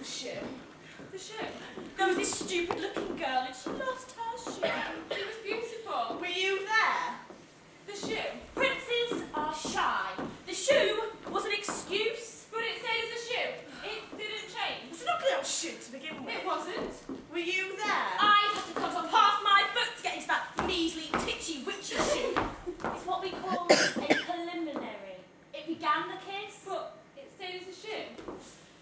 the shoe. The shoe? There was this stupid-looking girl and she lost her shoe. She was beautiful. Were you there? The shoe? Princes are shy. The shoe was an excuse. But it says a shoe. It didn't change. It's an ugly old shoe to begin with. It wasn't. Were you there? I had to cut off half my foot to get into that measly, titchy-witchy shoe. It's what we call a preliminary. It began the kiss. But it stayed as a shoe.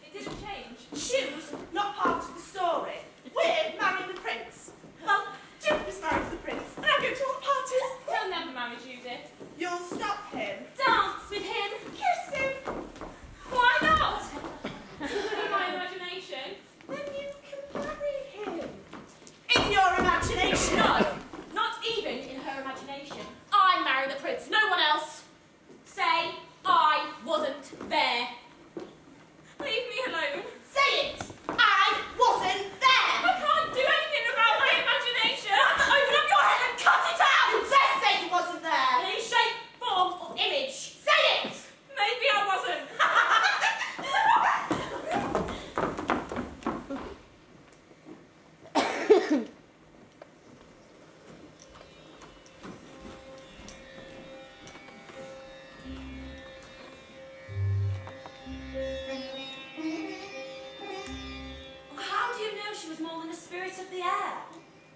It didn't change. Shoes, not part of the story. We're marrying the prince. Well, Jim is married to the prince, and I go to all the parties. He'll never marry Judith. You'll stop him. Dance with him. Kiss him. Why not? In my imagination. Then you can marry him. In your imagination? No, not even in her imagination. I marry the prince, no one else. Say I wasn't there. Leave me alone. Say it! I wasn't there! I can't do anything about my imagination! Open up your head and cut it out! Just say you wasn't there! In any shape, form, or image. Say it! Maybe I wasn't. Of the air.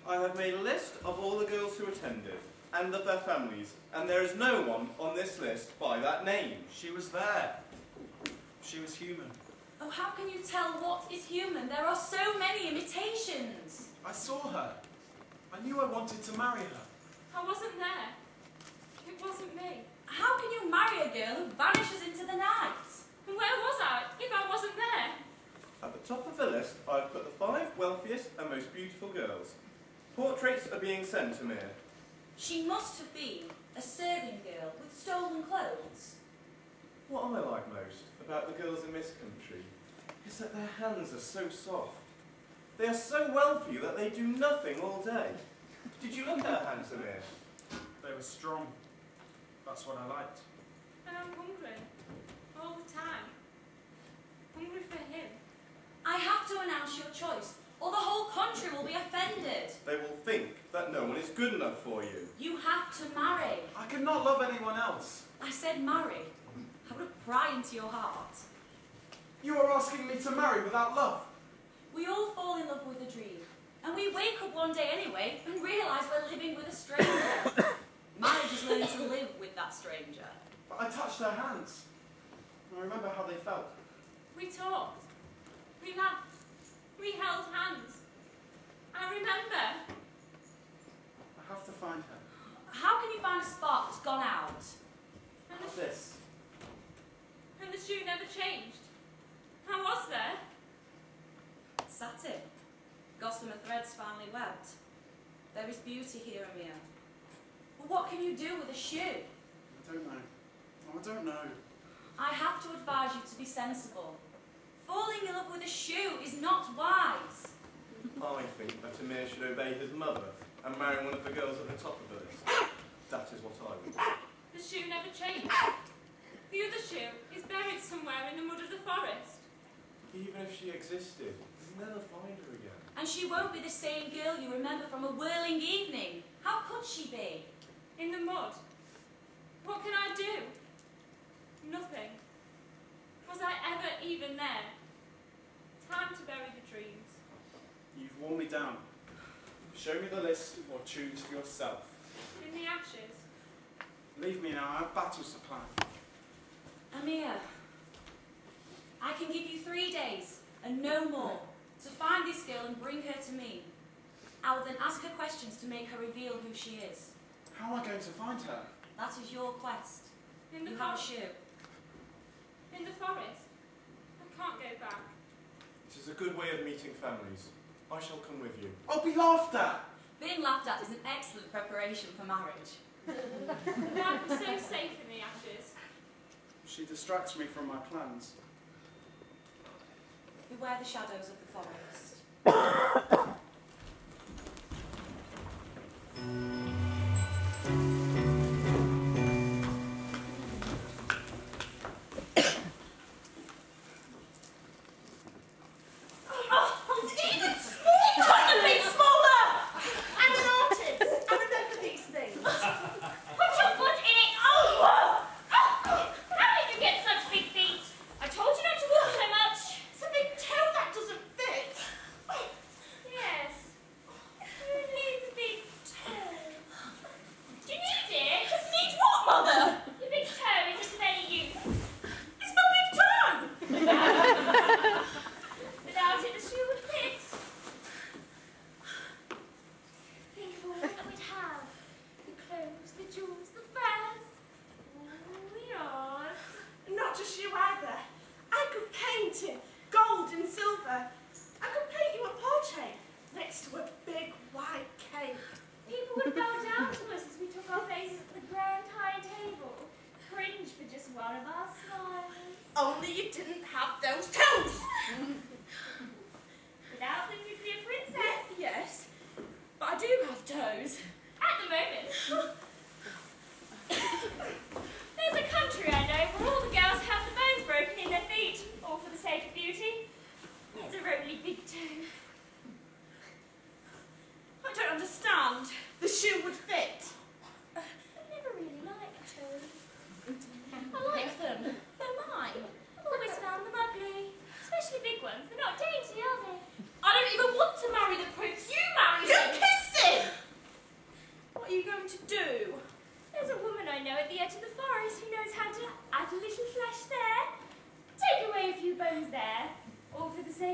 I have made a list of all the girls who attended, and of their families, and there is no one on this list by that name. She was there. She was human. Oh, how can you tell what is human? There are so many imitations. I saw her. I knew I wanted to marry her. I wasn't there. It wasn't me. How can you marry a girl who vanishes into the night? And where was I if I wasn't there? At the top of the list, I've put the 5 wealthiest and most beautiful girls. Portraits are being sent to me. She must have been a serving girl with stolen clothes. What I like most about the girls in this country is that their hands are so soft. They are so wealthy that they do nothing all day. Did you look at her hands, Amir? They were strong. That's what I liked. And I'm hungry. All the time. Hungry for him. I have to announce your choice, or the whole country will be offended. They will think that no one is good enough for you. You have to marry. I could not love anyone else. I said marry. I would pry into your heart. You are asking me to marry without love. We all fall in love with a dream, and we wake up one day anyway and realise we're living with a stranger. Marriage is learning to live with that stranger. But I touched her hands. I remember how they felt. We talked. We laughed. We held hands. I remember. I have to find her. How can you find a spark that's gone out? And What's this? And the shoe never changed. How was there? Satin. Gossamer threads finely webbed. There is beauty here, Amir. But what can you do with a shoe? I don't know. Oh, I don't know. I have to advise you to be sensible. Falling in love with a shoe is not wise. I think that Amir should obey his mother and marry one of the girls at the top of the list. That is what I would do. The shoe never changed. The other shoe is buried somewhere in the mud of the forest. Even if she existed, you'd never find her again. And she won't be the same girl you remember from a whirling evening. How could she be? In the mud. What can I do? Nothing. Was I ever even there? Time to bury the dreams. You've worn me down. Show me the list or choose for yourself. In the ashes. Leave me now, I have battles to plan. Amir, I can give you 3 days, and no more, to find this girl and bring her to me. I will then ask her questions to make her reveal who she is. How am I going to find her? That is your quest. You have a shoe. In the forest. I can't go back. It is a good way of meeting families. I shall come with you. I'll be laughed at! Being laughed at is an excellent preparation for marriage. Life is so safe in the ashes. She distracts me from my plans. Beware the shadows of the forest.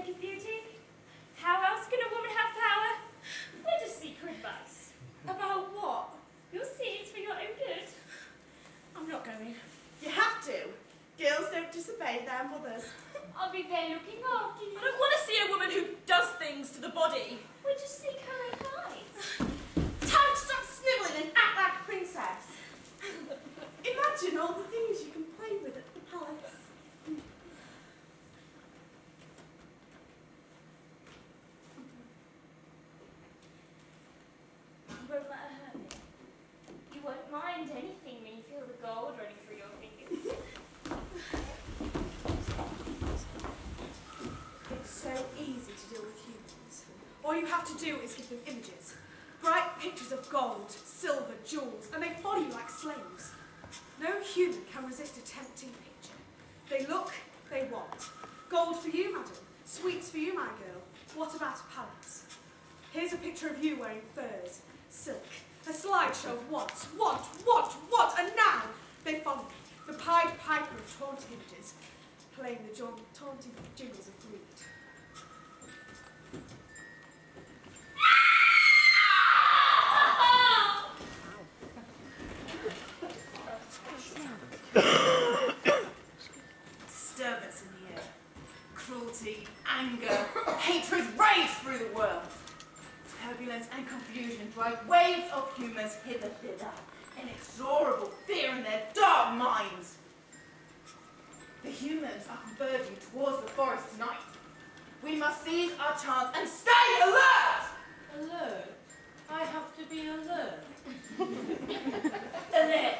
naked beauty? How else can a woman have power? Let us seek her advice. About what? You'll see it's for your own good. I'm not going. You have to. Girls don't disobey their mothers. I'll be there looking after you. I don't want to see a woman who does things to the body. We'll just seek her advice. Time to stop snivelling and act like a princess. Imagine all the things you can play with at the palace. You won't let her hurt you. You won't mind anything when you feel the gold running through your fingers. It's so easy to deal with humans. All you have to do is give them images. Bright pictures of gold, silver, jewels, and they follow you like slaves. No human can resist a tempting picture. They look, they want. Gold for you, madam. Sweets for you, my girl. What about a palace? Here's a picture of you wearing furs, silk, a slideshow of wants, want, and now they follow me, the Pied Piper of taunting images, playing the taunting jingles of greed. Disturbance in the air, cruelty, anger, hatred rage through the world. Turbulence and confusion drive waves of humans hither, inexorable fear in their dark minds. The humans are converging towards the forest tonight. We must seize our chance and stay alert! Alert? I have to be alert. Alert.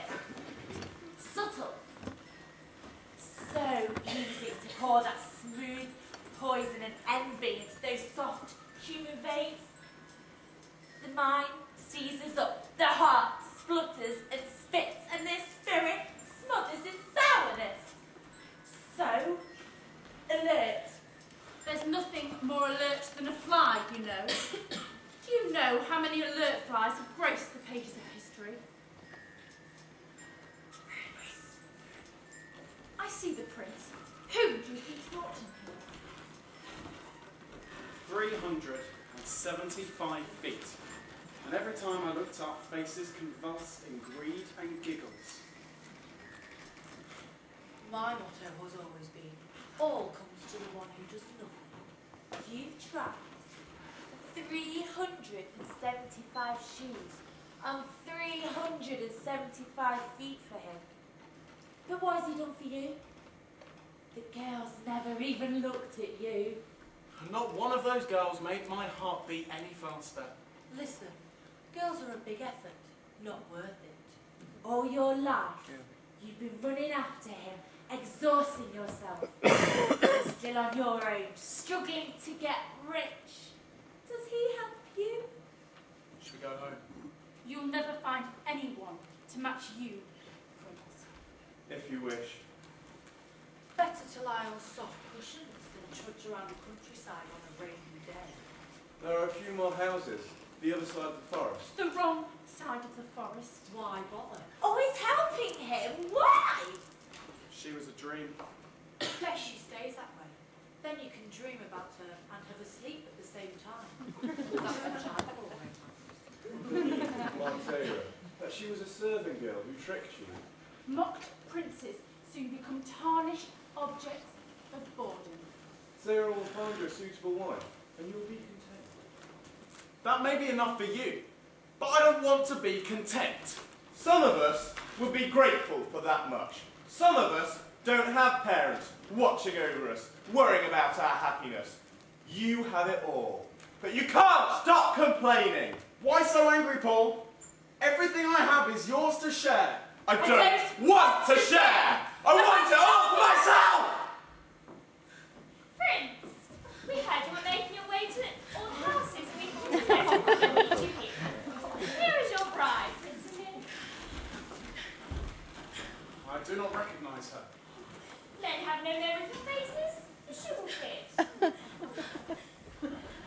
Subtle. So easy to pour that smooth poison and envy into those soft human veins. The mind seizes up, the heart splutters and spits, and their spirit smothers in sourness. So alert. There's nothing more alert than a fly, you know. Do you know how many alert flies have graced the pages of history? I see the prince. Who do you think brought him here? 375 feet. And every time I looked up, faces convulsed in greed and giggles. My motto has always been, all comes to the one who does nothing. You've tried 375 shoes and 375 feet for him. But what has he done for you? The girls never even looked at you. And not one of those girls made my heart beat any faster. Listen, girls are a big effort, not worth it. All your life, you've been running after him, exhausting yourself. You're still on your own, struggling to get rich. Does he help you? Should we go home? You'll never find anyone to match you, prince. If you wish. Better to lie on soft cushions than trudge around the countryside on a rainy day. There are a few more houses, the other side of the forest. The wrong side of the forest. Why bother? Always helping him? Why? She was a dream. Bet she stays that way. Then you can dream about her and have a sleep at the same time. That's what I've always Montero, that she was a serving girl who tricked you. Mocked princes soon become tarnished objects of boredom. Sarah will find you a suitable wife, and you will be content. That may be enough for you, but I don't want to be content. Some of us would be grateful for that much. Some of us don't have parents watching over us, worrying about our happiness. You have it all. But you can't stop complaining. Why so angry, Paul? Everything I have is yours to share. I don't want to share. I want it all for myself. Prince, we heard you were making your way to all the houses and we thought it better to meet you here. Here is your bride, Prince Emil. I do not recognise her. Men have no memory for faces. She will fit.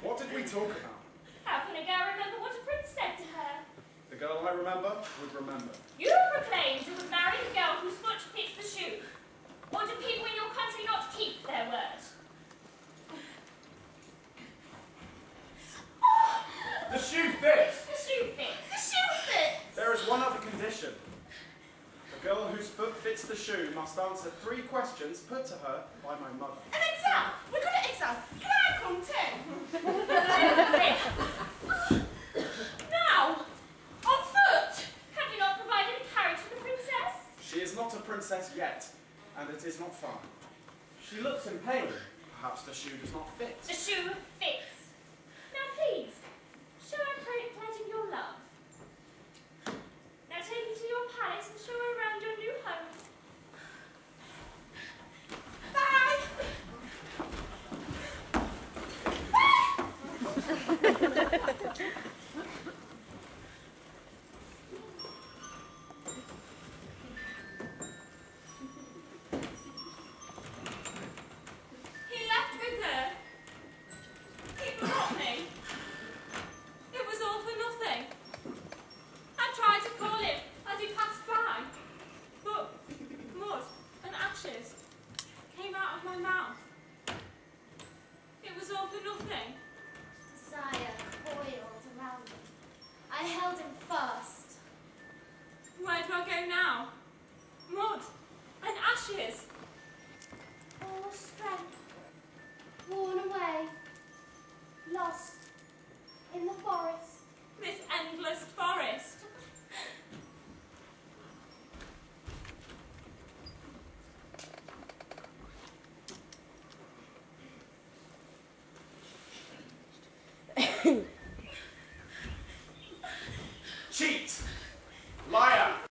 What did we talk about? How can a girl remember what a prince said to her? The girl I remember would remember. You proclaimed you would marry the girl whose foot fits the shoe. Or do people in your country must answer 3 questions put to her by my mother. An exam! We're good at exams. Can I come too? Now, on foot. Have you not provided a carriage for the princess? She is not a princess yet, and it is not far. She looks in pain. Perhaps the shoe does not fit. The shoe fits. Now please, show her pledging your love. Now take her to your palace and show her around your new home. He left with her. He forgot me. It was all for nothing. I tried to call him as he passed by, but mud and ashes came out of my mouth. It was all for nothing. Desire coiled around me. I held him fast. Where do I go now? Mud and ashes. All strength worn away, lost in the forest. This endless forest. Cheat! Liar!